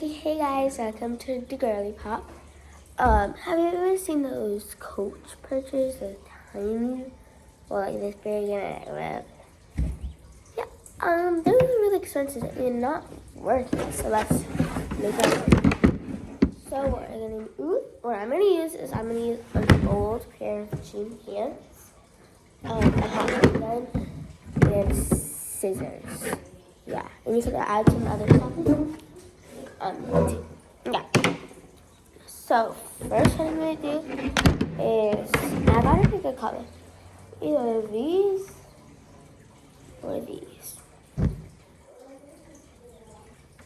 Okay, hey guys, welcome to the Girly Pop. Have you ever seen those Coach purchase, the tiny, well, like this big and red? Yeah, they're really expensive and not worth it. So let's make it. So what I'm gonna use is I'm gonna use an old pair of jean pants, a hot gun, and scissors. Yeah, and you can add some other stuff. Yeah. So first what I'm gonna do is I gotta pick a color. Either these or these.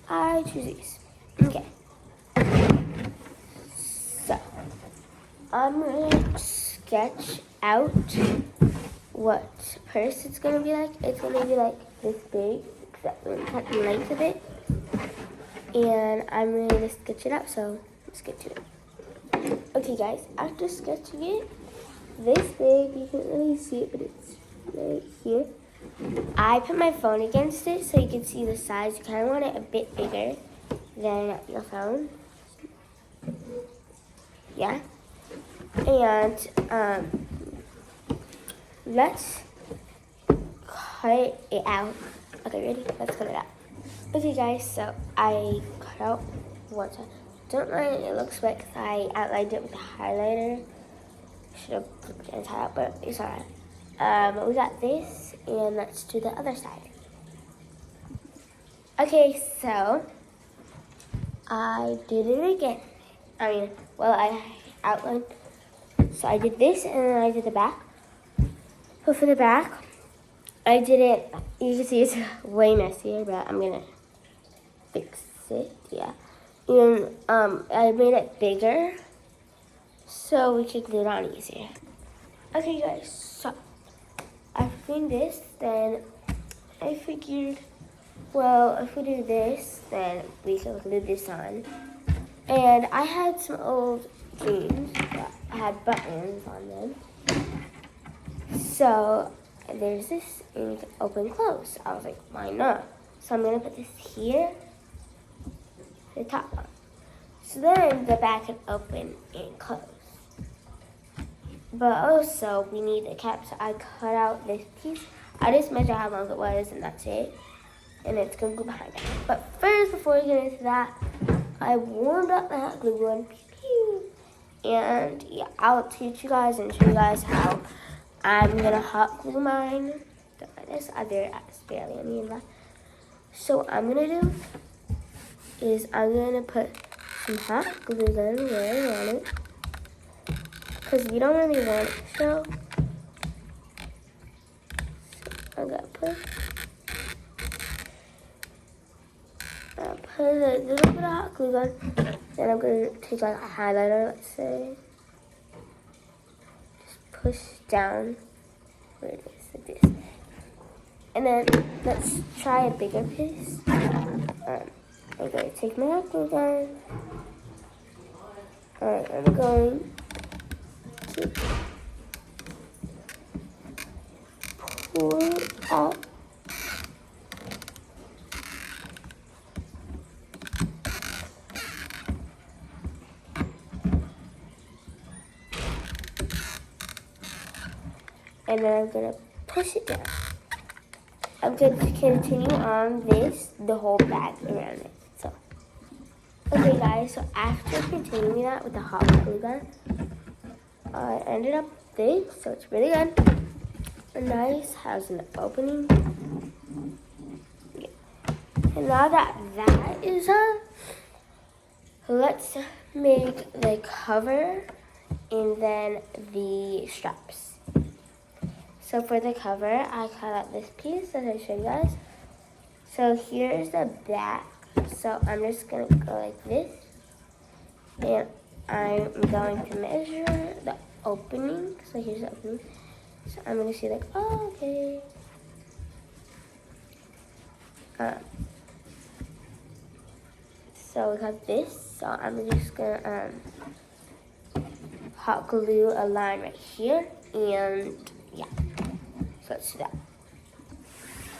I choose these. Okay. So I'm gonna sketch out what purse it's gonna be like. It's gonna be like this big, except for the length of it. And I'm going to sketch it out, so let's get to it. Okay guys, after sketching it this big, you can't really see it, but it's right here. I put my phone against it so you can see the size. You kind of want it a bit bigger than your phone. Yeah. And let's cut it out. Okay, ready? Let's cut it out. Okay guys, so I cut out one side. Don't mind it looks wet because I outlined it with a highlighter. Should have flipped it inside out, but it's alright. We got this, and let's do the other side. Okay, so I did it again. I outlined. So I did this, and then I did the back. But for the back, I did it. You can see it's way messier, but I'm gonna fix it, yeah. And I made it bigger so we could glue it on easier. Okay guys, so after doing this, then I figured, well, if we do this, then we can glue this on. And I had some old jeans that had buttons on them. So there's this, and you can open and close. I was like, why not? So I'm gonna put this here, the top one. So then the back can open and close. But also we need a cap, so I cut out this piece. I just measured how long it was and that's it. And it's gonna go behind it. But first, before we get into that, I warmed up the hot glue gun. And yeah, I'll teach you guys and show you guys how I'm gonna hot glue mine. Like this, it's barely any of that. So what I'm gonna do is I'm gonna put some hot glue gun where I want it, because we don't really want it to show. So I'm gonna put a little bit of hot glue gun. Then I'm gonna take like a highlighter, let's say. Just push down where it is, like this. And then let's try a bigger piece. I'm going to take my hot glue gun. I'm going to pull it out. And then I'm going to push it down. I'm going to continue on this, the whole bag around it. So, okay guys, so after continuing that with the hot glue gun, I ended up this, so it's really good. Nice, has an opening. Yeah. And now that that is on, let's make the cover and then the straps. So for the cover, I cut out this piece that I showed you guys. So here's the back. So I'm just gonna go like this. And I'm going to measure the opening. So here's the opening. So I'm gonna see like, oh, okay. So we got this. So I'm just gonna hot glue a line right here. And yeah. So let's do that.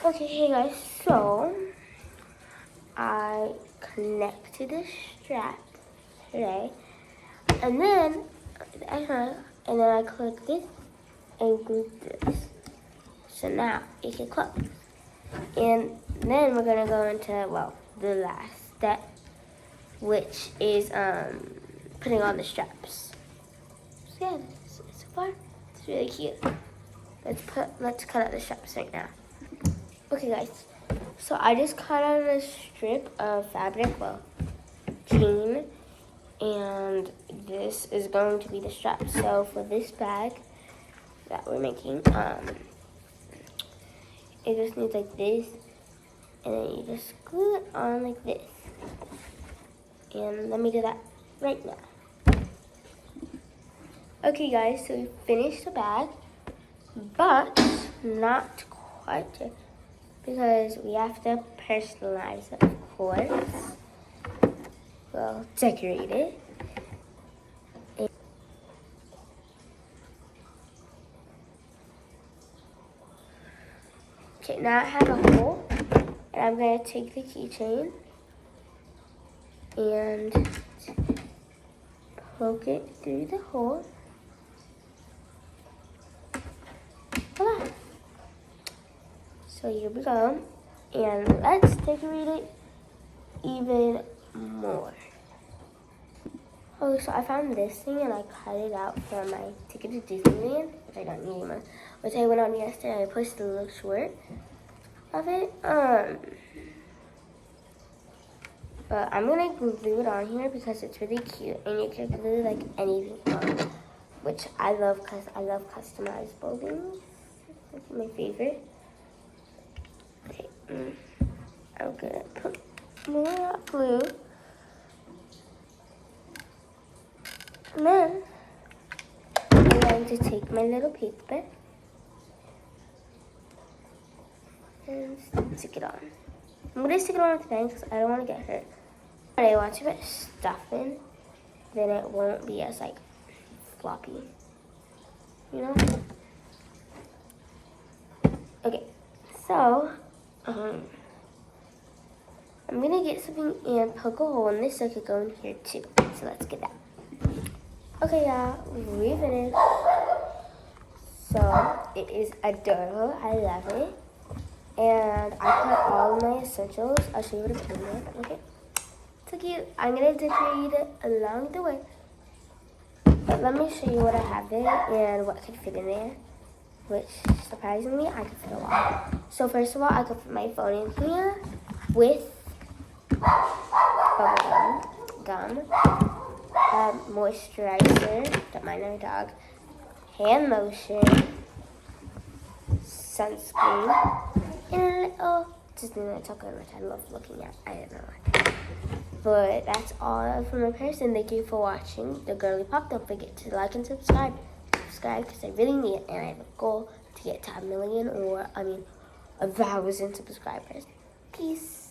Okay, hey guys, so I connect to the strap today. And then I click this and glue this. So now it can close. And then we're gonna go into, well, the last step, which is putting on the straps. So yeah, so far it's really cute. Let's cut out the straps right now. Okay guys, so I just cut out a strip of fabric, well, jean, and this is going to be the strap. So for this bag that we're making, it just needs like this, and then you just glue it on like this. And let me do that right now. Okay guys, so we finished the bag, but not quite yet, because we have to personalize it, of course. Well, decorate it. Okay, now I have a hole, and I'm going to take the keychain and poke it through the hole. Voila. So here we go, and let's decorate it even more. Oh, so I found this thing and I cut it out from my ticket to Disneyland, which I don't need anymore, which I went on yesterday. I posted a little short of it. But I'm gonna glue it on here because it's really cute, and you can glue like anything on, which I love because I love customizable things. That's my favorite. Okay, I'm gonna put more glue. And then I'm going to take my little paper and stick it on. I'm going to stick it on at the bank because I don't want to get hurt. But I want to put stuff in, then it won't be as like floppy, you know? Okay, so I'm going to get something and poke a hole in this so it could go in here too. So let's get that. Okay, y'all, we finished. So it is adorable. I love it. And I put all my essentials. I'll show you what I put in there. Okay. So cute. I'm going to decorate it along the way. But let me show you what I have there and what could fit in there. Which, surprisingly, I could fit a lot. So first of all, I could put my phone in here with bubble gum. Moisturizer, don't mind our dog, hand lotion, sunscreen, and a little Disneyland chocolate, which I love looking at. I don't know why. But that's all from my person. Thank you for watching the Girly Pop. Don't forget to like and subscribe. Subscribe because I really need it, and I have a goal to get to 1,000,000 or 1,000 subscribers. Peace.